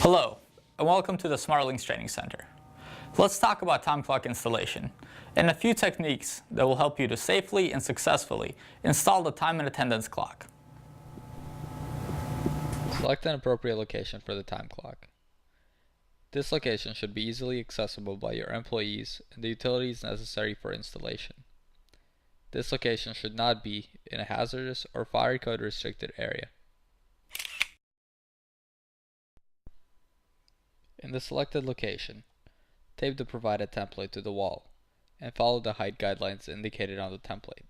Hello, and welcome to the SmartLinks Training Center. Let's talk about time clock installation and a few techniques that will help you to safely and successfully install the time and attendance clock. Select an appropriate location for the time clock. This location should be easily accessible by your employees and the utilities necessary for installation. This location should not be in a hazardous or fire code restricted area. In the selected location, tape the provided template to the wall and follow the height guidelines indicated on the template.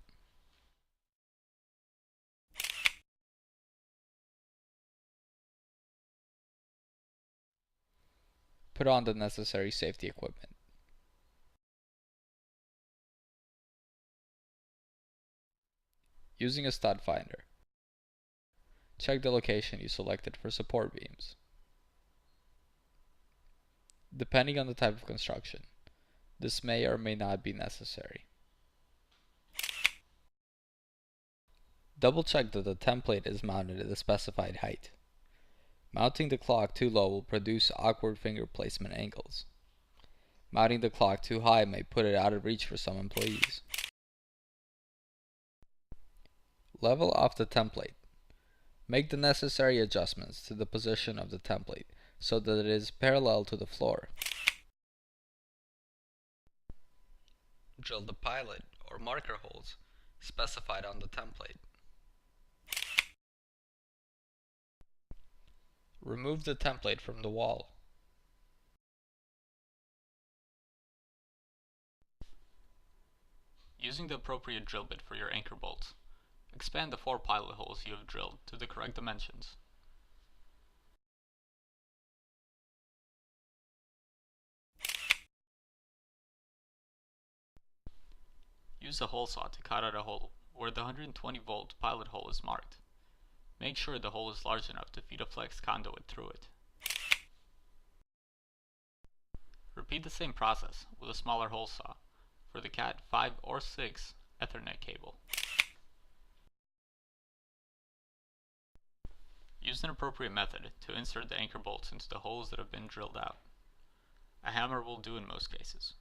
Put on the necessary safety equipment. Using a stud finder, check the location you selected for support beams. Depending on the type of construction, this may or may not be necessary. Double check that the template is mounted at the specified height. Mounting the clock too low will produce awkward finger placement angles. Mounting the clock too high may put it out of reach for some employees. Level off the template. Make the necessary adjustments to the position of the template so that it is parallel to the floor. Drill the pilot or marker holes specified on the template. Remove the template from the wall. Using the appropriate drill bit for your anchor bolts, expand the 4 pilot holes you have drilled to the correct dimensions. Use a hole saw to cut out a hole where the 120-volt pilot hole is marked. Make sure the hole is large enough to feed a flex conduit through it. Repeat the same process with a smaller hole saw for the Cat 5 or 6 Ethernet cable. Use an appropriate method to insert the anchor bolts into the holes that have been drilled out. A hammer will do in most cases.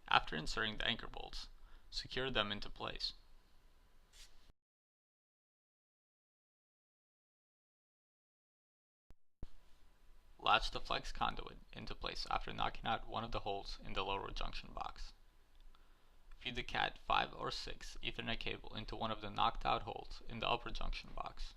After inserting the anchor bolts, secure them into place. Latch the flex conduit into place after knocking out one of the holes in the lower junction box. Feed the Cat 5 or 6 Ethernet cable into one of the knocked out holes in the upper junction box.